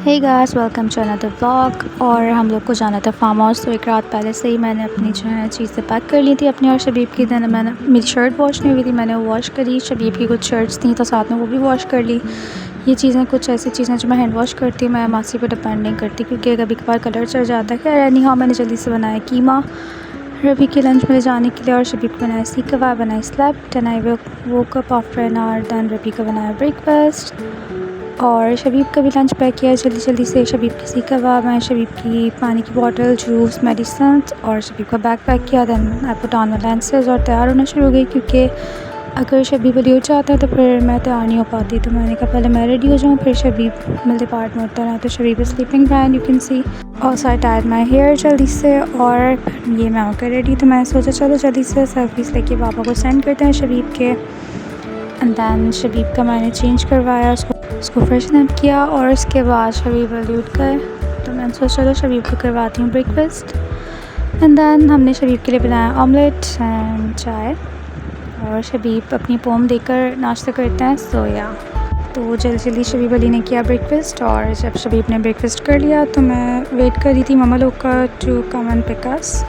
Hey guys, welcome to another vlog. और हम लोग को जाना था फार्म हाउस, तो एक रात पहले से ही मैंने अपनी जो है चीज़ें पैक कर ली थी अपनी और शबीब की। देन मैंने मेरी शर्ट वॉश नहीं हुई थी, मैंने वो वॉश करी। शबीब की कुछ शर्ट्स थी तो साथ में वो भी वॉश कर ली। ये चीज़ें कुछ ऐसी चीज़ें जो मैं हैंड वॉश करती हूँ, मैं मासी पर डिपेंड नहीं करती क्योंकि कभी कभार कलर चढ़ जाता है। खैर एनी हाउ, मैंने जल्दी से बनाया कीमा रबी के लंच में ले जाने के लिए, और शबीब को बनाया सीख कबाब, बनाई slept and I woke up after an hour. Then Rabi का बनाया ब्रेकफास्ट और शबीब का भी लंच पैक किया जल्दी जल्दी से। शबीब की सीख कबाब, मैं शबीब की पानी की बॉटल, जूस, मेडिसन और शबीब का बैग पैक किया। Then I put on my lenses और तैयार होना शुरू हो गई क्योंकि अगर शबीब अली उठ जाता है तो फिर मैं तैयार नहीं हो पाती। तो मैंने कहा पहले मैं रेडी हो जाऊँ, फिर शबीब मिलते पार्ट में उठता रहा। तो Shabib sleeping fan you can see. और सो आई टाइड माई हेयर जल्दी से, और ये मैं होकर रेडी। तो मैंने सोचा चलो जल्दी से सेल्फीज़ लेके पापा को सेंड करते हैं शबीब के। एंड दैन शबीब का मैंने चेंज करवाया, उसको फ्रेशन अप किया और उसके बाद शबीब अली उठ गए। तो मैंने सोचा चलो शबीब को करवाती हूँ ब्रेकफास्ट। एंड दैन हमने शबीब के लिए बनाया ऑमलेट एंड चाय, और शबीब अपनी पोम देकर नाश्ता करते हैं। सो या तो जल्दी जल्दी शबीब अली ने किया ब्रेकफास्ट, और जब शबीब ने ब्रेकफास्ट कर लिया तो मैं वेट कर रही थी मम्मा लोग का to come and pick us.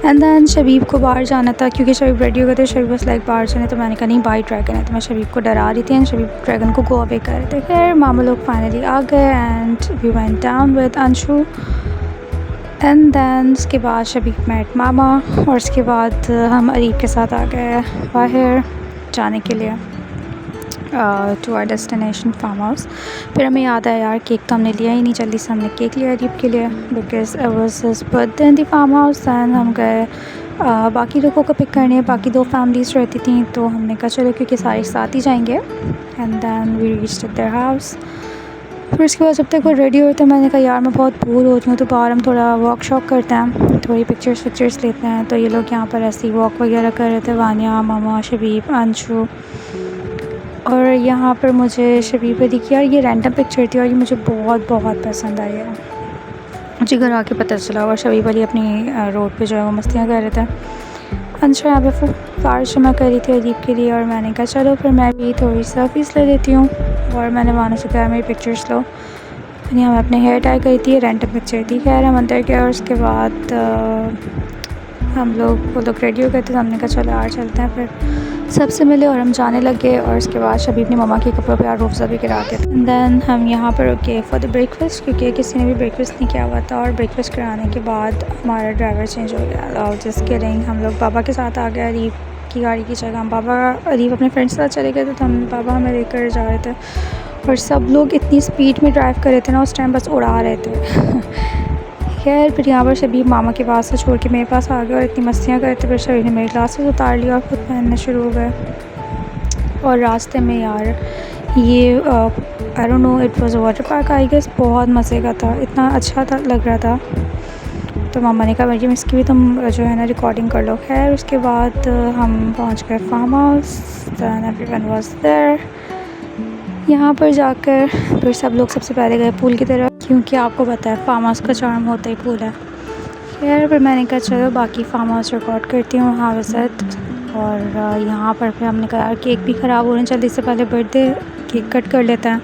And then Shabeeb को बाहर जाना था क्योंकि शबीब रेडी हो गए थे। शबीब बस लाइक बाहर जाने, तो मैंने कहा नहीं बाई ड्रैगन है, तो मैं शबीब को डरा रही थी एंड शबीब ड्रैगन को गो अवे कर रहे थे। खैर मामा लोग फाइनली आ गए and we went down with Anshu. And then उसके बाद शबीब मेट मामा, और उसके बाद हम अरीब के साथ आ गए बाहर जाने के लिए to our destination farmhouse. फिर हमें याद आया यार केक तो हमने लिया ही नहीं, जल्दी से हमने केक लिया अरीब के लिए because it was his birthday in the farmhouse. And हम गए बाकी लोगों को पिक करने, बाकी दो फैमिलीज़ रहती थी तो हमने कहा चलो क्योंकि सारे साथ ही जाएंगे। And then we reached their house. फिर उसके बाद जब तक वो रेडी हुए तो मैंने कहा यार मैं बहुत बोर हो रही हूँ, तो बाहर हम थोड़ा वॉक शॉक करते हैं, थोड़ी पिक्चर्स लेते हैं। तो ये लोग यहाँ पर ऐसी वॉक वगैरह कर रहे थे, वानिया, मामा, शबीब, अंशु। और यहाँ पर मुझे शबीब अली की, और ये रैंडम पिक्चर थी और ये मुझे बहुत बहुत पसंद आई है। मुझे घर आके पता चला, और शबीब अली अपनी रोड पे जो है वो मस्तियाँ कर रहे थे। अंशु यहाँ पे फारिश जमा कर रही थी अरीब के लिए, और मैंने कहा चलो फिर मैं भी थोड़ी सेल्फीज़ ले लेती हूँ। और मैंने मानो से कहा मेरी पिक्चर्स लो। मैंने हमें अपने हेयर टाई करी थी, रैंडम पिक्चर थी। खैर हम अंदर गए और उसके बाद हम लोग वो लोग रेडी हो गए थे, तो हमने कहा चलो यार चलते हैं। फिर सबसे मिले और हम जाने लगे, और उसके बाद शबीब ने मम्मा के कपड़ों पे यार रोफ़ा भी गिरा दिया था। दैन हम यहाँ पर रुके फॉर द ब्रेकफास्ट क्योंकि किसी ने भी ब्रेकफास्ट नहीं किया हुआ था, और ब्रेकफास्ट कराने के बाद हमारा ड्राइवर चेंज हो गया। जस्ट किडिंग, हम लोग बाबा के साथ आ गए अरीब की गाड़ी की जगह। हम बाबा अरीब अपने फ्रेंड्स के साथ चले गए थे, तो हम बाबा हमें लेकर जा रहे थे, और सब लोग इतनी स्पीड में ड्राइव कर रहे थे ना उस टाइम, बस उड़ा रहे थे। खैर फिर यहाँ पर शबीब मामा के पास से छोड़ के मेरे पास आ गया और इतनी मस्तियाँ करते, फिर शबीब ने मेरी ग्लासेस उतार लिया और ख़ुद पहनने शुरू हो गए। और रास्ते में यार ये I don't know, it was a water park I guess, बहुत मज़े का था, इतना अच्छा था लग रहा था। तो मामा ने कहा मैडम इसकी भी तुम जो है ना रिकॉर्डिंग कर लो। खैर उसके बाद हम पहुँच गए farmhouse. Then everyone was there. यहाँ पर जाकर फिर सब लोग सबसे पहले गए पूल की तरफ क्योंकि आपको पता है फार्म हाउस का चार्म होता ही पूल है। खैर फिर मैंने कहा चलो बाकी फार्म हाउस रिकॉर्ड करती हूँ वहाँ विज़िट। और यहाँ पर फिर हमने कहा यार केक भी ख़राब हो रहे हैं, जल्दी से पहले बर्थडे केक कट कर लेते हैं।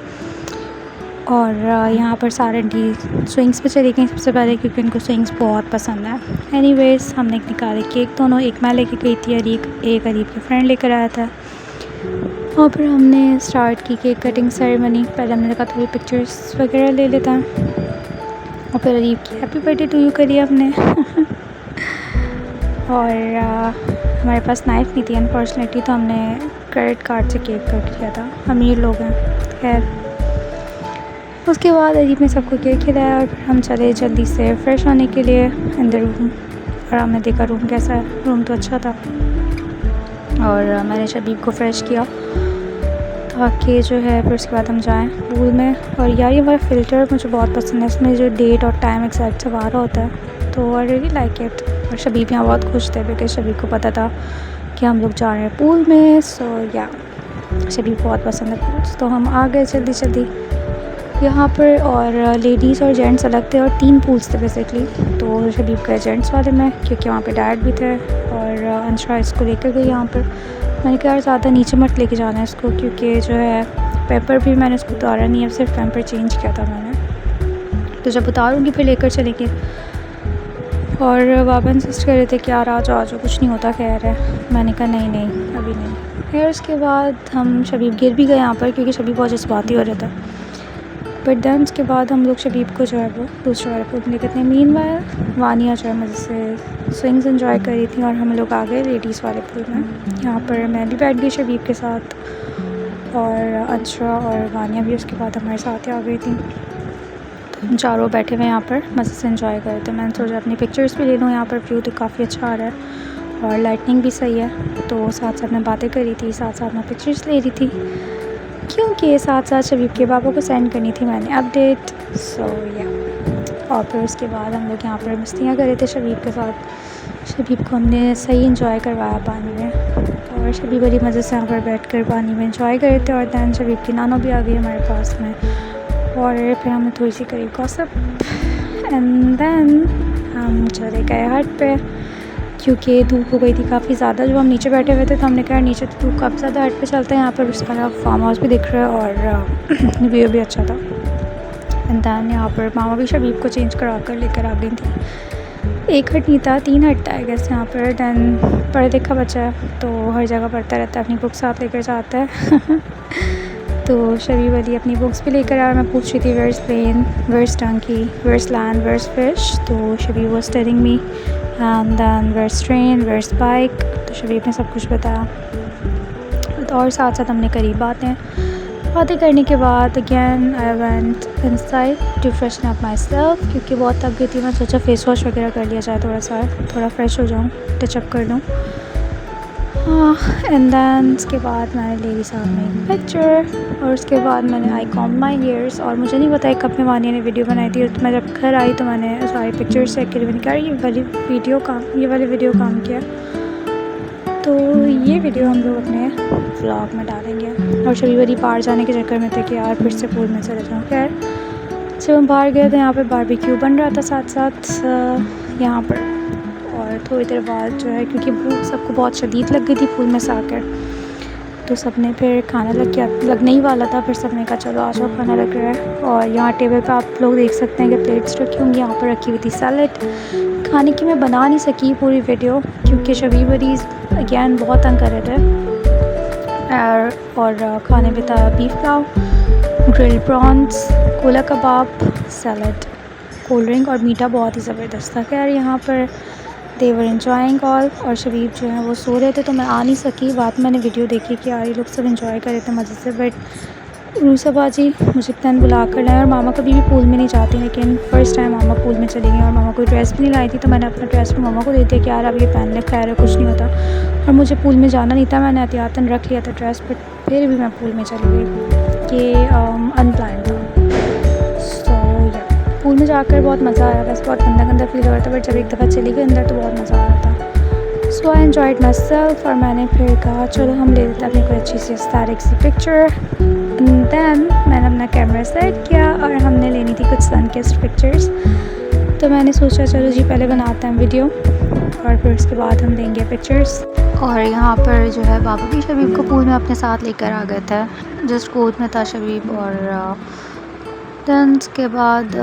और यहाँ पर सारे डी स्विंग्स पे चली गई सबसे पहले क्योंकि उनको स्विंग्स बहुत पसंद है। एनीवेज हमने निकाले केक दोनों, एक मैं लेके गई थी, एक अरीब के फ्रेंड लेकर आया था। और फिर हमने स्टार्ट की केक कटिंग सेरेमनी। पहले हमने कहा थोड़ी पिक्चर्स वगैरह ले लेते हैं, और फिर अरीब की हैप्पी बर्थडे टू यू करी हमने। और हमारे पास नाइफ़ नहीं थी अनफॉर्चुनेटली, तो हमने क्रेडिट कार्ड से केक कट किया था, अमीर लोग हैं। खैर उसके बाद अरीब ने सबको केक खिलाया और फिर हम चले जल्दी से फ्रेश होने के लिए इन द रूम। और हमने देखा रूम कैसा है, रूम तो अच्छा था। और मैंने शबीब को फ्रेश किया ताकि जो है फिर उसके बाद हम जाएं पूल में। और यार ये वाला फ़िल्टर मुझे बहुत पसंद है, इसमें जो डेट और टाइम एग्जैक्ट सब आ रहा होता है, तो आई रियली लाइक इट। और शबीब यहाँ बहुत खुश थे बिकॉज शबीब को पता था कि हम लोग जा रहे हैं पूल में। सो या शबीब बहुत पसंद है पूल्स, तो हम आ गए जल्दी जल्दी यहाँ पर। और लेडीज़ और जेंट्स अलग थे, और 3 पूल्स थे बेसिकली। तो शबीब गए जेंट्स वाले में क्योंकि वहाँ पे डैड भी थे, और अंशरा इसको लेकर गई यहाँ पर। मैंने कहा यार ज़्यादा नीचे मत लेके जाना है इसको क्योंकि जो है पेपर भी मैंने उसको उतारा नहीं है, सिर्फ पेपर चेंज किया था मैंने। तो जब उतारूँगी फिर लेकर चलेंगे। और बाबा इंसिस्ट कर रहे थे कि यार आ जाओ कुछ नहीं होता खैर है। मैंने कहा नहीं नहीं अभी नहीं। फिर उसके बाद हम शबीब गिर भी गए यहाँ पर, क्योंकि शबीब बहुत जज्बाती हो रहा था। बट दैन उसके बाद हम लोग शबीब को जो है वो दूसरे वाले पूल में लेकर थे। मीनवाइल वानिया जो है मज़े से स्विंग्स एंजॉय कर रही थी और हम लोग आ गए लेडीज़ वाले पूल में। यहाँ पर मैं भी बैठ गई शबीब के साथ और अंशरा और वानिया भी उसके बाद हमारे साथ ही आ गई थी। तो हम चारों बैठे हुए यहाँ पर मज़े से एंजॉय कर रहे थे। मैंने सोचा अपनी पिक्चर्स भी ले लूँ, यहाँ पर व्यू तो काफ़ी अच्छा आ रहा है और लाइटनिंग भी सही है। तो साथ साथ मैं बातें कर रही थी, साथ साथ मैं पिक्चर्स ले रही थी, क्योंकि साथ साथ शबीब के पापा को सेंड करनी थी मैंने अपडेट। सो या और फिर उसके बाद हम लोग यहाँ पर मस्तियाँ कर रहे थे शबीब के साथ। शबीब को हमने सही इंजॉय करवाया पानी में और शबीब बड़ी मज़े से यहाँ पर बैठकर पानी में इंजॉय कर रहे थे। और दैन शबीब की नानो भी आ गई हमारे पास में और फिर हमने थोड़ी सी करी गॉसिप एंड दैन हम चले गए हट पे, क्योंकि धूप हो गई थी काफ़ी ज़्यादा। जब हम नीचे बैठे हुए थे तो हमने कहा नीचे तो धूप काफ़ी ज़्यादा, हट पे चलते हैं। यहाँ पर सारा फार्म हाउस भी दिख रहा है और व्यू भी अच्छा था। एंड दैन यहाँ पर मामा भी शबीब को चेंज करा कर लेकर आ गई थी। एक हट नहीं था, 3 हट था आई गेस यहाँ पर। दैन पढ़ा लिखा बच्चा है तो हर जगह पढ़ता रहता है, अपनी बुक साथ लेकर जाता है। तो शबीब अली अपनी बुक्स भी लेकर आया। मैं पूछ रही थी वेयर्स प्लेन, वेयर्स टंकी, वेयर्स लैंड, वेयर्स फिश। तो Shabib was telling me and then where's train, where's bike. तो शबीब ने सब कुछ बताया और साथ साथ हमने करी बातें करने के बाद again I went inside to freshen up myself, क्योंकि बहुत थक गई थी। मैं सोचा फेस वॉश वगैरह कर लिया जाए, थोड़ा फ्रेश हो जाऊँ, टचअप कर लूँ। एंड दैन उसके बाद मैंने ले ली सामने एक पिक्चर और उसके बाद मैंने आई कॉम्ब माई हेयर्स। और मुझे नहीं पता कब में वानिया ने वीडियो बनाई थी। तो मैं जब घर आई तो मैंने सारी पिक्चर्स चेक करी। मैंने कहा ये वाली वीडियो काम किया। तो ये वीडियो हम लोग अपने व्लॉग में डालेंगे। और शबीब अली बाहर जाने के चक्कर में थे कि यार फिर से पूल में चले जाऊँ। खैर जब हम बाहर गए तो यहाँ पर बारबेक्यू बन रहा था साथ साथ यहाँ पर। और थोड़ी देर बाद जो है, क्योंकि भूख सबको बहुत शदीद लग गई थी पूल में से आकर, तो सबने फिर खाना लगने ही वाला था। फिर सबने कहा चलो आ जाओ खाना लग रहा है। और यहाँ टेबल पे आप लोग देख सकते हैं कि प्लेट्स रखी होंगी। यहाँ पर रखी हुई थी सैलेड। खाने की मैं बना नहीं सकी पूरी वीडियो, क्योंकि शबीब अली अगैन बहुत तंग कर रहे थे। और खाने में था बीफ पुलाव, ग्रिल प्रॉन्स, कोला कबाब, सैलड, कोल्ड ड्रिंक और मीठा बहुत ही ज़बरदस्त था। खैर यहाँ पर देवर एंजॉइंग ऑल। और शबीब जो है वो सो रहे थे तो मैं आ नहीं सकी। बाद मैंने वीडियो देखी कि यार ये लोग सब एंजॉय कर रहे थे मज़े से। बट रूसबाजी मुझे प्लान बुला कर लाए। और मामा कभी भी पूल में नहीं जाती, लेकिन फ़र्स्ट टाइम मामा पूल में चली गई। और मामा कोई ड्रेस भी नहीं लाई थी, तो मैंने अपना ड्रेस भी मामा को दे दिया कि यार अब ये पहन ले, खैर है कुछ नहीं होता। और मुझे पूल में जाना नहीं था, मैंने एहतियातन रख लिया था ड्रेस, बट फिर भी मैं पूल में चली गई। ये अनप्लान था। पूल में जाकर बहुत मज़ा आया। बस बहुत गंदा फील हो रहा था, बट जब एक दफ़ा चली गई अंदर तो बहुत मज़ा आ रहा था। सो आई एन्जॉयड माई सेल्फ। और मैंने फिर कहा चलो हम ले लेते हैं अपनी कोई अच्छी सी एस्थेटिक सी पिक्चर। दैन मैंने अपना कैमरा सेट किया और हमने लेनी थी कुछ सन किस्ड पिक्चर्स। तो मैंने सोचा चलो जी पहले बनाते हैं वीडियो और फिर उसके बाद हम लेंगे पिक्चर्स। और यहाँ पर जो है बाबा भी शबीब को पूल में अपने साथ लेकर आ गए थे। जस्ट गोद में था शबीब। और दैन उसके बाद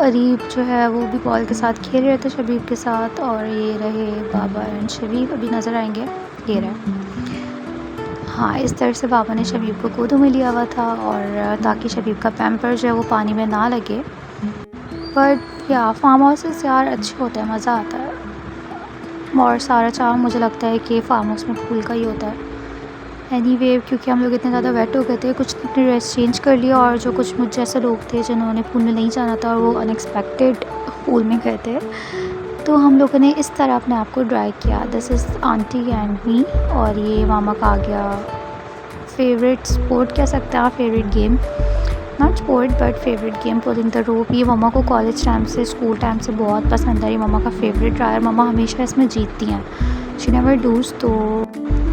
अरीब जो है वो भी बॉल के साथ खेल रहे थे शबीब के साथ। और ये रहे बाबा एंड शबीब, अभी नज़र आएंगे, ये रहे। हाँ, इस तरह से बाबा ने शबीब को गोदों में लिया हुआ था और ताकि शबीब का पैम्पर जो है वो पानी में ना लगे। बट या फार्म हाउसेस यार अच्छे होते हैं, मज़ा आता है। और सारा चार्म मुझे लगता है कि फार्म हाउस में पूल का ही होता है। एनीवे क्योंकि हम लोग इतने ज़्यादा वेट हो गए थे, कुछ अपने ड्रेस चेंज कर लिया। और जो कुछ मुझ जैसे लोग थे जिन्होंने पूल में नहीं जाना था और वो अनएक्सपेक्टेड पूल में गए थे, तो हम लोगों ने इस तरह अपने आप को ड्राई किया। This is aunty and me. और ये मामा का आ गया फेवरेट स्पोर्ट कह सकते हैं, favourite game, not sport but favourite game, pulling the rope. ये मामा को कॉलेज टाइम से, स्कूल टाइम से बहुत पसंद है। ये मामा का फेवरेट रहा है। मामा हमेशा इसमें जीतती हैं, शी नेवर डूज। तो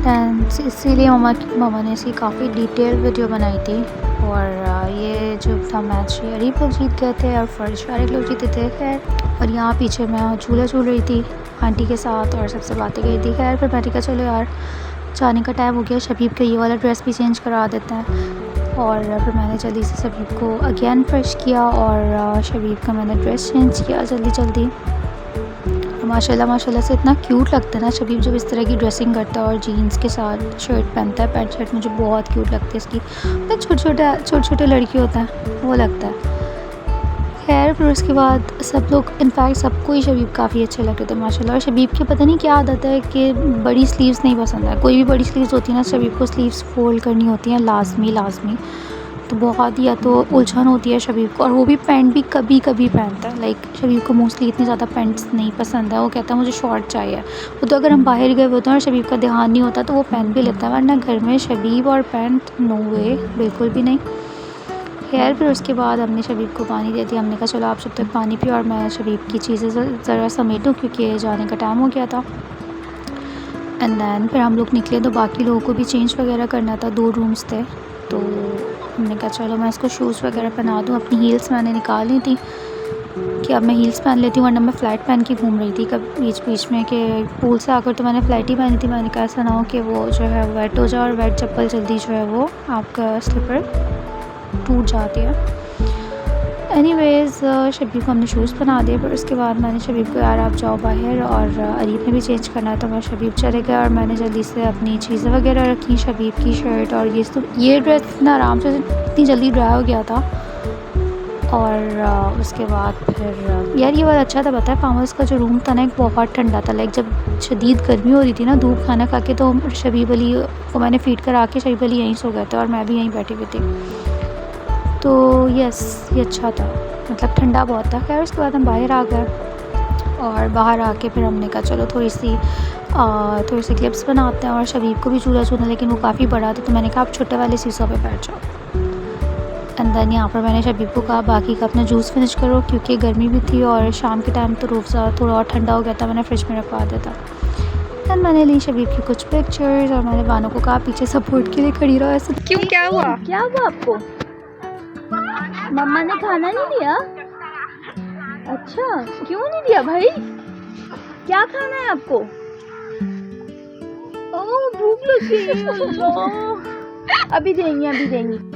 दैन इसीलिए मामा ने इसकी काफ़ी डिटेल वीडियो बनाई थी। और ये जो था मैच ये अरीब लोग जीत गए थे और फर्ज शारिक लोग जीते थे। खैर और यहाँ पीछे मैं झूला झूल रही थी आंटी के साथ और सबसे बातें करी थी। खैर फिर मैंने कहा चलो यार जाने का टाइम हो गया, शबीब के ये वाला ड्रेस भी चेंज करा देते हैं। और फिर मैंने जल्दी से शबीब को अगेन फ्रेश किया और शबीब का मैंने ड्रेस चेंज किया जल्दी। माशाल्लाह माशाल्लाह से इतना क्यूट लगता है ना शबीब जब इस तरह की ड्रेसिंग करता है और जीन्स के साथ शर्ट पहनता है। पैंट शर्ट मुझे बहुत क्यूट लगती है इसकी, छोटे छोटे लड़के होते हैं वो लगता है। खैर फिर उसके बाद सब लोग इनफैक्ट सबको ही शबीब काफ़ी अच्छे लगते थे माशाल्लाह। और शबीब की पता नहीं क्या आदत है कि बड़ी स्लीव्स नहीं पसंद है। कोई भी बड़ी स्लीव्स होती है ना शबीब को स्लीव्स फोल्ड करनी होती हैं लाजमी। तो बहुत ही या तो उलझन होती है शबीब को, और वो भी पैंट भी कभी कभी पहनता है। लाइक शबीब को मोस्टली इतनी ज़्यादा पैंट्स नहीं पसंद है। वो कहता है मुझे शॉर्ट चाहिए। वो तो अगर हम बाहर गए होते हैं और शबीब का ध्यान नहीं होता तो वो पहन भी लेता है, वरना घर में शबीब और पैंट नो वे, बिल्कुल भी नहीं। खैर फिर उसके बाद हमने शबीब को पानी दे दिया। हमने कहा चलो आप जब तक पानी पियो और मैं शबीब की चीज़ें ज़रा समेटूँ क्योंकि जाने का टाइम हो गया था। एंड दैन फिर हम लोग निकले तो बाकी लोगों को भी चेंज वगैरह करना था। 2 रूम्स थे तो हमने कहा चलो मैं इसको शूज़ वगैरह पहना दूँ। अपनी हील्स मैंने निकाल ली थी कि अब मैं हील्स पहन लेती हूँ, वरना मैं फ़्लैट पहन के घूम रही थी कभी बीच में कि पूल से आकर तो मैंने फ़्लैट ही पहनी थी। मैंने कहा ऐसा ना हो कि वो जो है वेट हो जाए और वेट चप्पल जल्दी जो है वो आपका स्लीपर टूट जाती है। एनीवेज़ शबीब को हमने शूज़ पहना दिए। फिर उसके बाद मैंने शबीब को यार आप जाओ बाहर, और अरीब ने भी चेंज करना है तो मैं शबीब चले गया और मैंने जल्दी से अपनी चीज़ें वगैरह रखी। शबीब की शर्ट और ये ड्रेस इतना आराम से इतनी जल्दी ड्राई हो गया था। और उसके बाद फिर यार ये बहुत अच्छा था, पता है फार्म हाउस का जो रूम था ना एक बहुत ठंडा था। लाइक जब शदीद गर्मी हो रही थी ना, धूप खाना खा के, तो शबीब अली को मैंने फ़ीड करा के शबीब अली यहीं सो गए थे और मैं भी यहीं बैठी हुई थी। तो यस ये अच्छा था, मतलब ठंडा बहुत था। खैर उसके बाद हम बाहर आ गए और बाहर आके फिर हमने कहा चलो थोड़ी सी क्लिप्स बनाते हैं। और शबीब को भी चूल्हा चूना, लेकिन वो काफ़ी बड़ा था तो मैंने कहा आप छोटे वाले शीशों पे बैठ जाओ। एंड देन यहाँ पर मैंने शबीब को कहा बाकी का अपना जूस फिनिश करो क्योंकि गर्मी भी थी और शाम के टाइम तो रूफ़ थोड़ा और ठंडा हो गया था, मैंने फ्रिज में रखवा दिया था। एंड मैंने ली शबीब की कुछ पिक्चर्स और मैंने बानों को कहा पीछे सपोर्ट के लिए खड़ी रहो। ऐसे क्यों, क्या हुआ आपको? मम्मा ने खाना नहीं दिया? अच्छा क्यों नहीं दिया भाई? क्या खाना है आपको? ओह भूख लगी अल्लाह। अभी देंगी।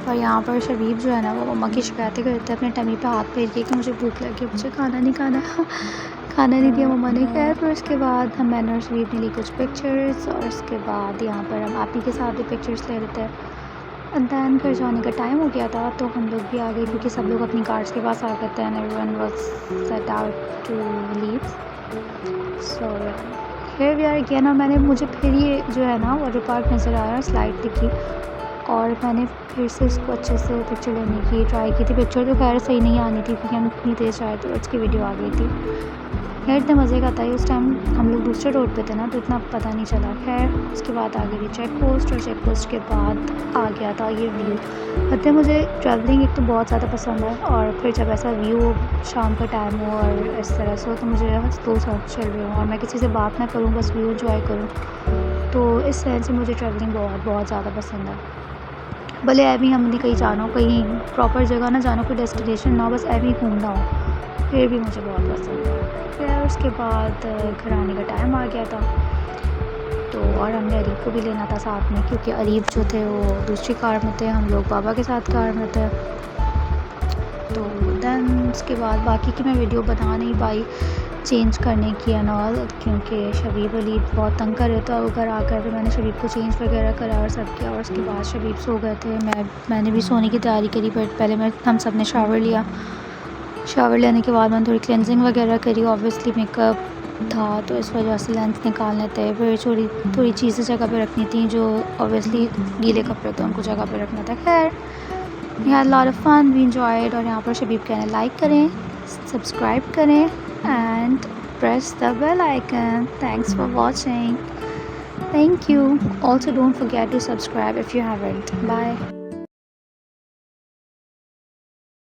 और यहाँ पर शबीब जो है ना वो मम्मा की शिकायतें करते हैं अपने टमी पे हाथ फेर के कि मुझे भूख लगी, मुझे खाना नहीं दिया मम्मा ने। खैर फिर उसके बाद मैंने और शबीब ने ली कुछ पिक्चर्स और उसके बाद यहाँ पर हम आप ही के साथ भी पिक्चर्स ले रहे थे। एंड दैन फिर जाने का टाइम हो गया था तो हम लोग भी आ गए क्योंकि सब लोग अपनी कार्स के पास आ गए थे। And everyone was set out to leave. So फिर भी यार किया ना मुझे फिर ये जो है ना वाटर पार्क नज़र आया, स्लाइड दिखी और मैंने फिर से इसको अच्छे से पिक्चर लेने की ट्राई की थी। पिक्चर तो खैर सही नहीं आनी थी क्योंकि हम इतनी तेज़ आए तो उसकी वीडियो आ गई थी। खैर इतना मज़े का था। उस टाइम हम लोग दूसरे रोड पे थे ना तो इतना पता नहीं चला। खैर उसके बाद आ गई थी चेक पोस्ट और चेक पोस्ट के बाद आ गया था ये व्यू। पता है मुझे ट्रैवलिंग एक तो बहुत ज़्यादा पसंद है और फिर जब ऐसा व्यू शाम का टाइम हो और इस तरह से हो तो मुझे दो साथ चल रही हूँ और मैं किसी से बात ना करूँ, बस व्यू इंजॉय करूँ, तो इस तरह से मुझे ट्रैवलिंग बहुत ज़्यादा पसंद है। भले ऐवी हमने कहीं जाना हो, कहीं प्रॉपर जगह ना जाना, कोई डेस्टिनेशन ना हो, बस ऐवी घूमना हो, फिर भी मुझे बहुत पसंद है। फिर उसके बाद घर आने का टाइम आ गया था तो और हमने अरीब को भी लेना था साथ में क्योंकि अरीब जो थे वो दूसरी कार में थे, हम लोग बाबा के साथ कार में थे। तो दैन उसके बाद बाकी की मैं वीडियो बना नहीं पाई चेंज करने की एंड ऑल क्योंकि शबीब अली बहुत तंग कर रहे थे और घर आकर फिर मैंने शबीब को चेंज वगैरह करा और सब किया। और उसके बाद शबीब सो गए थे, मैंने भी सोने की तैयारी करी बट पहले हम सब ने शावर लिया। शावर लेने के बाद मैंने थोड़ी क्लेंजिंग वगैरह करी, ऑब्वियसली मेकअप था तो इस वजह से लेंस निकालने थे। फिर थोड़ी चीज़ें जगह पे रखनी थी जो ऑब्वियसली गीले कपड़े थे उनको जगह पे रखना था। खैर we had lot of fun, we enjoyed. और यहाँ पर शबीब कहने लाइक करें, सब्सक्राइब करें and press the bell icon. Thanks for watching, thank you. Also don't forget to subscribe if you haven't. Bye.